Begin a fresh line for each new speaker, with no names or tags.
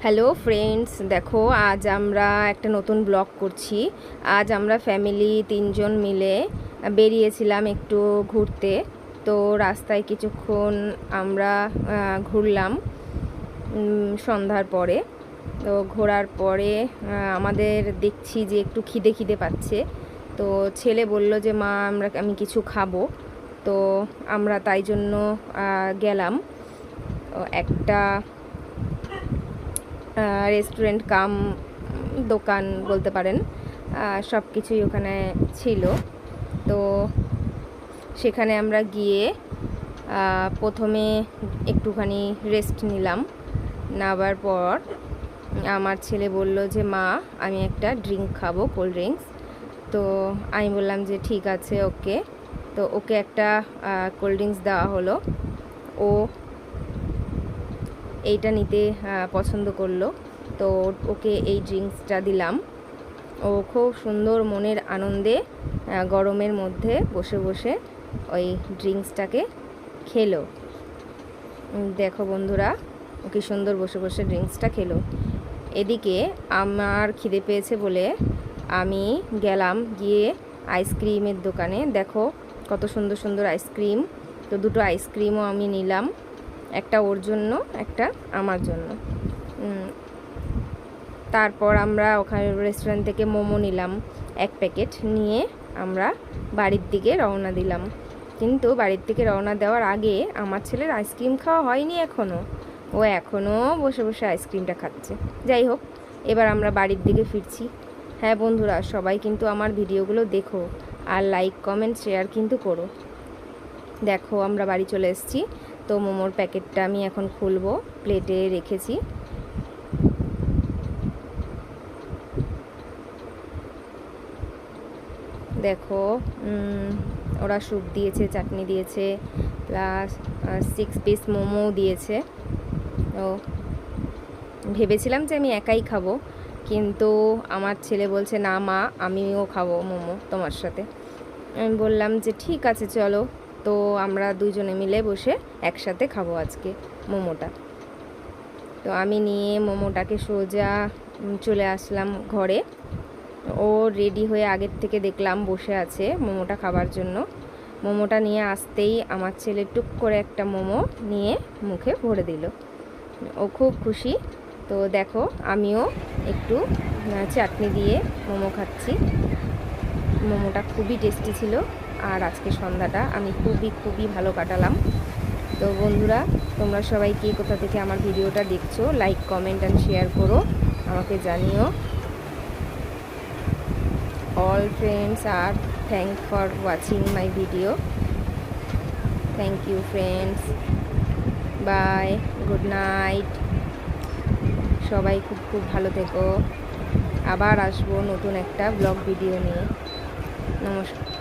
Hello friends, দেখো আজ আমরা একটা নতুন ব্লগ করছি। আজ আমরা ফ্যামিলি 3জন মিলে বেরিয়েছিলাম একটু ঘুরতে। তো রাস্তায় কিছুক্ষণ আমরা ঘুরলাম সন্ধ্যার পরে। তো ঘোরার পরে আমাদের দেখছি যে একটু খিদে খিদে পাচ্ছে। তো ছেলে বলল যে মা আমি কিছু খাবো। তো আমরা তাই জন্য গেলাম একটা রেস্টুরেন্ট কাম দোকান বলতে পারেন। সব কিছুই ওখানে ছিল। তো সেখানে আমরা গিয়ে প্রথমে একটুখানি রেস্ট নিলাম। নেওয়ার পর আমার ছেলে বলল যে মা আমি একটা ড্রিঙ্ক খাবো, কোল্ড ড্রিঙ্কস। তো আমি বললাম যে ঠিক আছে, ওকে। তো ওকে একটা কোল্ড ড্রিঙ্কস দেওয়া হলো। ও এইটা নিতে পছন্দ করলো। তো ওকে এই ড্রিঙ্কসটা দিলাম। ও খুব সুন্দর মনের আনন্দে গরমের মধ্যে বসে বসে ওই ড্রিঙ্কসটাকে খেলো। দেখো বন্ধুরা, ও কি সুন্দর বসে বসে ড্রিঙ্কসটা খেলো। এদিকে আমার খিদে পেয়েছে বলে আমি গেলাম গিয়ে আইসক্রিমের দোকানে। দেখো কত সুন্দর সুন্দর আইসক্রিম। তো দুটো আইসক্রিমও আমি নিলাম, একটা ওর জন্য, একটা আমার জন্য। তারপর আমরা ওখানে রেস্টুরেন্ট থেকে মোমো নিলাম 1 প্যাকেট, নিয়ে আমরা বাড়ির দিকে রওনা দিলাম। কিন্তু বাড়ির থেকে রওনা দেওয়ার আগে আমার ছেলের আইসক্রিম খাওয়া হয়নি এখনও। ও এখনও বসে বসে আইসক্রিমটা খাচ্ছে। যাই হোক, এবার আমরা বাড়ির দিকে ফিরছি। হ্যাঁ বন্ধুরা, সবাই কিন্তু আমার ভিডিওগুলো দেখো আর লাইক কমেন্ট শেয়ার কিন্তু করো। দেখো আমরা বাড়ি চলে এসেছি। তো মোমোর প্যাকেটটা আমি এখন খুলবো, প্লেটে রেখেছি। দেখো ওরা স্যুপ দিয়েছে, চাটনি দিয়েছে, প্লাস 6 পিস মোমো দিয়েছে। তো ভেবেছিলাম যে আমি একাই খাবো, কিন্তু আমার ছেলে বলছে না মা আমিও খাবো মোমো তোমার সাথে। আমি বললাম যে ঠিক আছে চলো। তো আমরা দুজনে মিলে বসে একসাথে খাবো আজকে মোমোটা। তো আমি নিয়ে মোমোটাকে সোজা চলে আসলাম ঘরে। ও রেডি হয়ে আগের থেকে দেখলাম বসে আছে মোমোটা খাবার জন্য। মোমোটা নিয়ে আসতেই আমার ছেলে টুক করে একটা মোমো নিয়ে মুখে ভরে দিল। ও খুব খুশি। তো দেখো আমিও একটু চাটনি দিয়ে মোমো খাচ্ছি। মোমোটা খুবই টেস্টি ছিল। আর আজকে সন্ধ্যাটা আমি খুবই ভালো কাটালাম। তো বন্ধুরা, তোমরা সবাই কে কোথা থেকে আমার ভিডিওটা দেখছো, লাইক কমেন্ট অ্যান্ড শেয়ার করো, আমাকে জানিও। All friends are thanks for watching my video. Thank you friends. Bye. Good night. সবাই খুব ভালো থেকো। আবার আসবো নতুন একটা ব্লগ ভিডিও নিয়ে। নমস্কার।